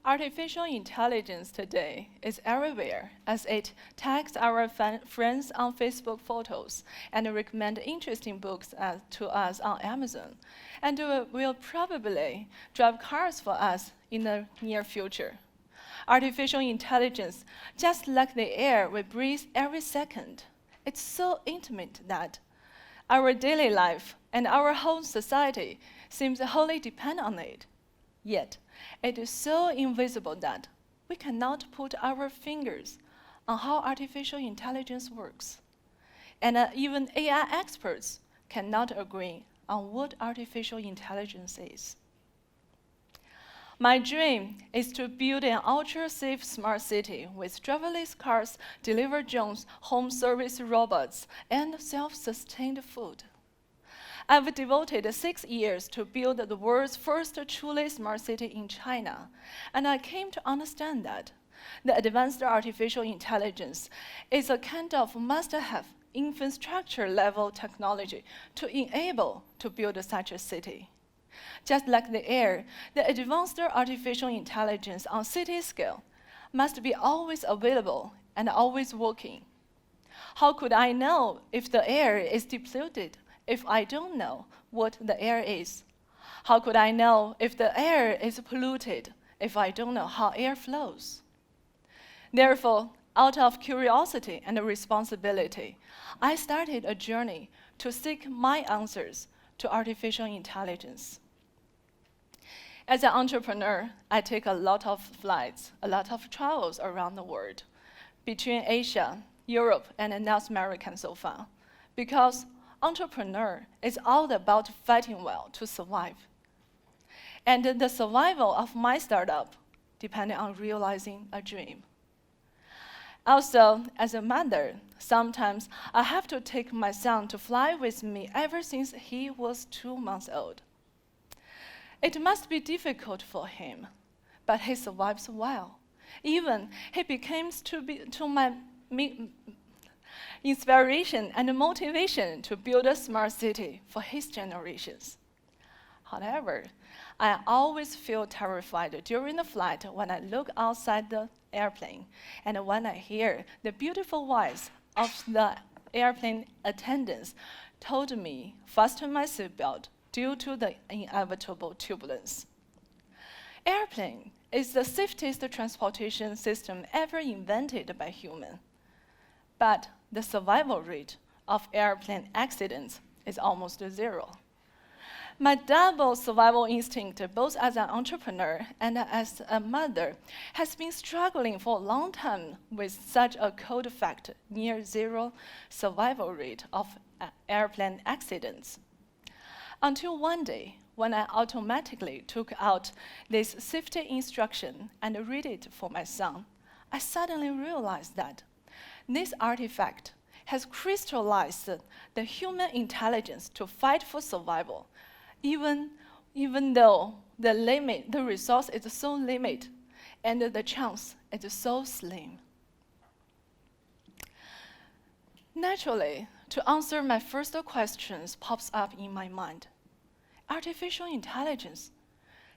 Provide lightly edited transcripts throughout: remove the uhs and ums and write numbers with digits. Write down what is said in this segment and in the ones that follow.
Artificial intelligence today is everywhere as it tags our friends on Facebook photos and recommend interesting books to us on Amazon, and will probably drive cars for us in the near future. Artificial intelligence, just like the air we breathe every second, it's so intimate that our daily life and our whole society seems wholly depend on it. Yet, it is so invisible that we cannot put our fingers on how artificial intelligence works. And even AI experts cannot agree on what artificial intelligence is. My dream is to build an ultra-safe smart city with driverless cars, delivery drones, home service robots, and self-sustained food. I've devoted 6 years to build the world's first truly smart city in China, and I came to understand that the advanced artificial intelligence is a kind of must-have infrastructure-level technology to enable to build such a city. Just like the air, the advanced artificial intelligence on city scale must be always available and always working. How could I know if the air is depleted if I don't know what the air is? How could I know if the air is polluted if I don't know how air flows? Therefore, out of curiosity and responsibility, I started a journey to seek my answers to artificial intelligence. As an entrepreneur, I take a lot of flights, a lot of travels around the world, between Asia, Europe, and North America so far, because entrepreneur is all about fighting well to survive. And the survival of my startup depended on realizing a dream. Also, as a mother, sometimes I have to take my son to fly with me ever since he was 2 months old. It must be difficult for him, but he survives well. Even he becomes to my inspiration and motivation to build a smart city for his generations. However, I always feel terrified during the flight when I look outside the airplane and when I hear the beautiful voice of the airplane attendants told me fasten my seatbelt due to the inevitable turbulence. Airplane is the safest transportation system ever invented by human, but the survival rate of airplane accidents is almost zero. My double survival instinct, both as an entrepreneur and as a mother, has been struggling for a long time with such a cold fact, near zero survival rate of airplane accidents. Until one day, when I automatically took out this safety instruction and read it for my son, I suddenly realized that this artifact has crystallized the human intelligence to fight for survival, even though the resource is so limited and the chance is so slim. Naturally, to answer my first questions pops up in my mind. Artificial intelligence,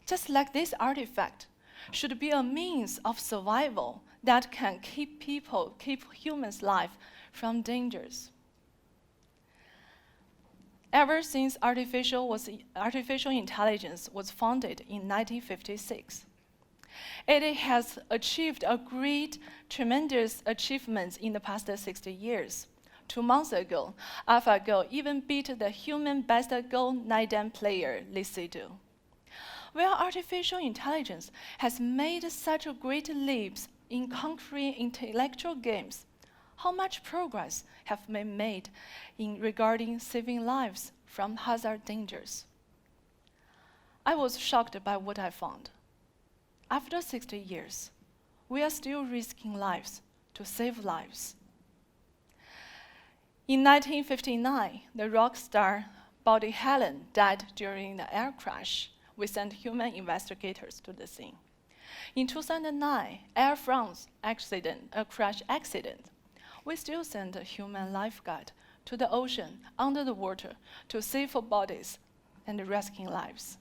just like this artifact, should be a means of survival that can keep humans' life from dangers. Ever since artificial intelligence was founded in 1956, it has achieved tremendous achievements in the past 60 years. 2 months ago, AlphaGo even beat the human best Go nine player, Licedo. While artificial intelligence has made such great leaps in conquering intellectual games, how much progress have been made in regarding saving lives from hazard dangers? I was shocked by what I found. After 60 years, we are still risking lives to save lives. In 1959, the rock star Buddy Helen died during the air crash. We sent human investigators to the scene. In 2009, Air France crash accident. We still sent a human lifeguard to the ocean, under the water, to save for bodies and rescue lives.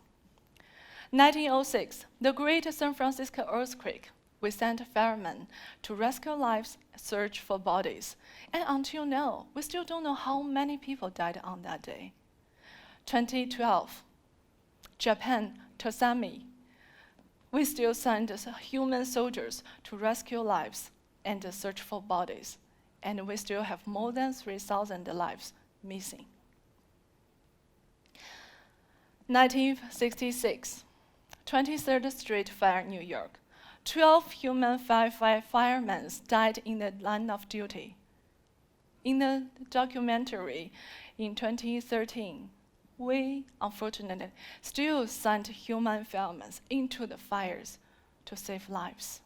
1906, the great San Francisco earthquake. We sent firemen to rescue lives, search for bodies. And until now, we still don't know how many people died on that day. 2012, Japan, tsunami. We still send human soldiers to rescue lives and search for bodies. And we still have more than 3,000 lives missing. 1966, 23rd Street Fire, New York. 12 human firemen died in the line of duty. In the documentary in 2013, we, unfortunately, still sent human firemen into the fires to save lives.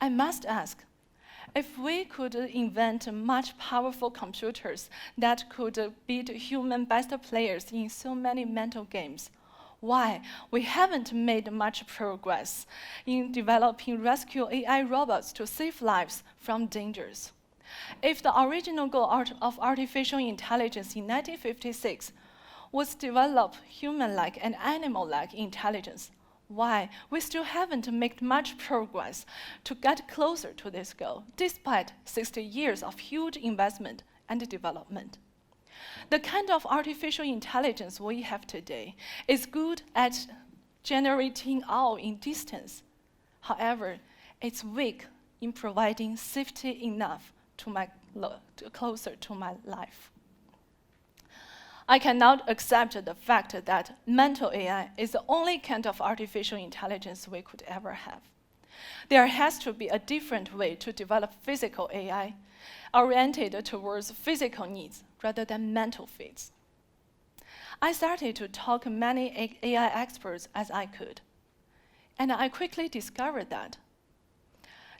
I must ask, if we could invent much powerful computers that could beat human best players in so many mental games, why we haven't made much progress in developing rescue AI robots to save lives from dangers? If the original goal of artificial intelligence in 1956 was to develop human-like and animal-like intelligence, why we still haven't made much progress to get closer to this goal, despite 60 years of huge investment and development? The kind of artificial intelligence we have today is good at generating awe in distance. However, it's weak in providing safety enough closer to my life. I cannot accept the fact that mental AI is the only kind of artificial intelligence we could ever have. There has to be a different way to develop physical AI, oriented towards physical needs rather than mental feats. I started to talk to many AI experts as I could, and I quickly discovered that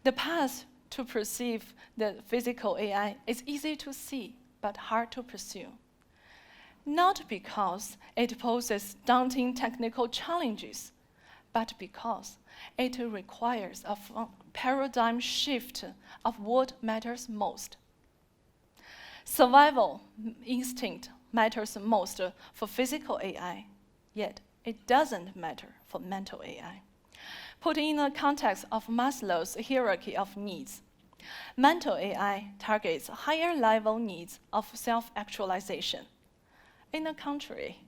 the path to perceive the physical AI is easy to see, but hard to pursue. Not because it poses daunting technical challenges, but because it requires a paradigm shift of what matters most. Survival instinct matters most for physical AI, yet it doesn't matter for mental AI. Put in the context of Maslow's hierarchy of needs, mental AI targets higher level needs of self-actualization. In the contrary,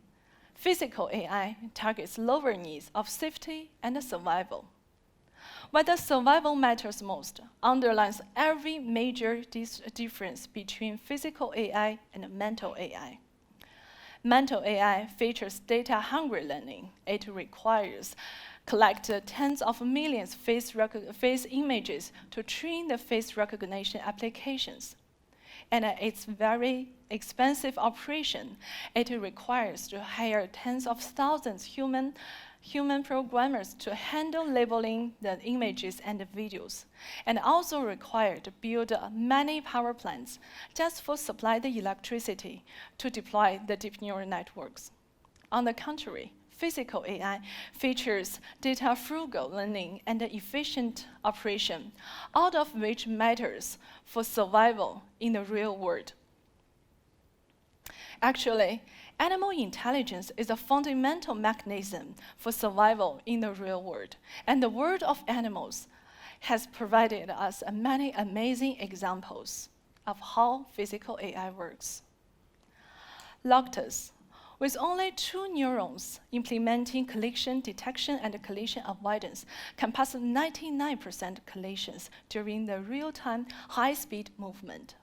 physical AI targets lower needs of safety and survival. Whether survival matters most underlines every major difference between physical AI and mental AI. Mental AI features data-hungry learning. It requires collect tens of millions face images to train the face recognition applications. And it's very expensive operation. It requires to hire tens of thousands human programmers to handle labeling the images and the videos, and also require to build many power plants just for supply the electricity to deploy the deep neural networks. On the contrary, physical AI features data-frugal learning and efficient operation, all of which matters for survival in the real world. Actually, animal intelligence is a fundamental mechanism for survival in the real world, and the world of animals has provided us many amazing examples of how physical AI works. Loctus, with only 2 neurons implementing collision detection and collision avoidance, can pass 99% collisions during the real-time high-speed movement.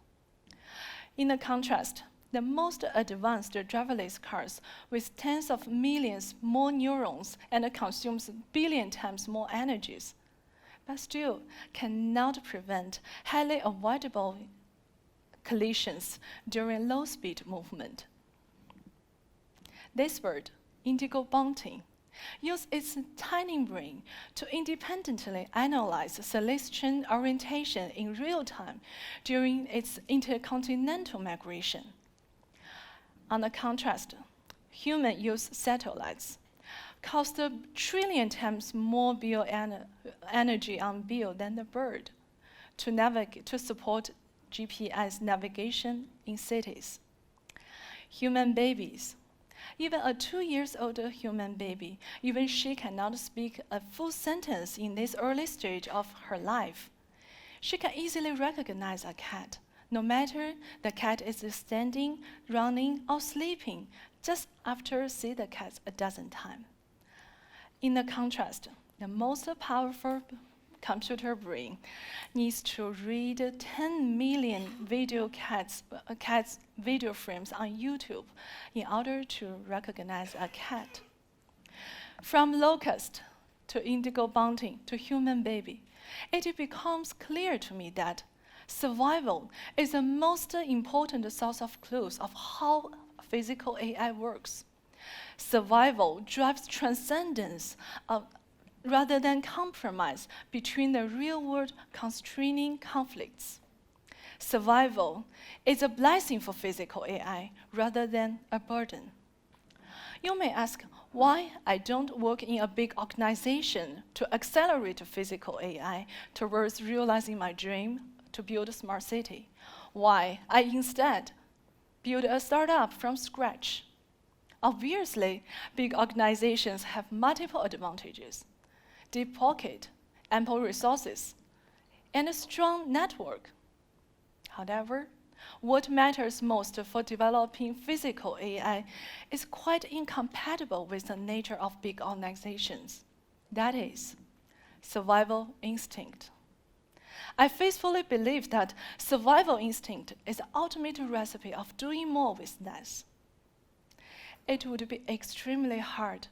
In the contrast, the most advanced driverless cars with tens of millions more neurons and consumes billion times more energies, but still cannot prevent highly avoidable collisions during low-speed movement. This bird, indigo bunting, uses its tiny brain to independently analyze celestial orientation in real time during its intercontinental migration. On the contrast, humans use satellites, cost a trillion times more energy on bill than the bird to support GPS navigation in cities. Human babies Even a 2-year-old human baby, even she cannot speak a full sentence in this early stage of her life. She can easily recognize a cat, no matter the cat is standing, running, or sleeping, just after see the cat a dozen times. In the contrast, the most powerful computer brain needs to read 10 million cats video frames on YouTube in order to recognize a cat. From locust to indigo bunting to human baby, it becomes clear to me that survival is the most important source of clues of how physical AI works. Survival drives transcendence rather than compromise between the real-world constraining conflicts. Survival is a blessing for physical AI rather than a burden. You may ask why I don't work in a big organization to accelerate physical AI towards realizing my dream to build a smart city. Why I instead build a startup from scratch. Obviously, big organizations have multiple advantages: deep pocket, ample resources, and a strong network. However, what matters most for developing physical AI is quite incompatible with the nature of big organizations. That is, survival instinct. I faithfully believe that survival instinct is the ultimate recipe of doing more with less. It would be extremely hard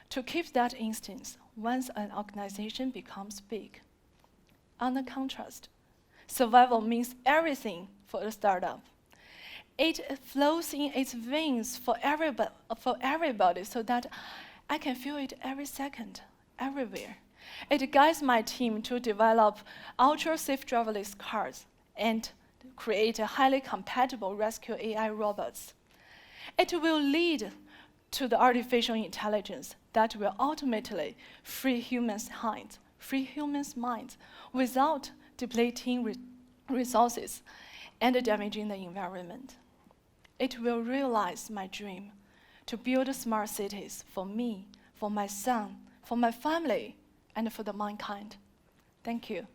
to keep that instinct once an organization becomes big. On the contrast, survival means everything for a startup. It flows in its veins for everybody so that I can feel it every second, everywhere. It guides my team to develop ultra-safe driverless cars and create highly compatible rescue AI robots. It will lead to the artificial intelligence that will ultimately free humans' minds without depleting resources and damaging the environment. It will realize my dream to build smart cities for me, for my son, for my family, and for the mankind. Thank you.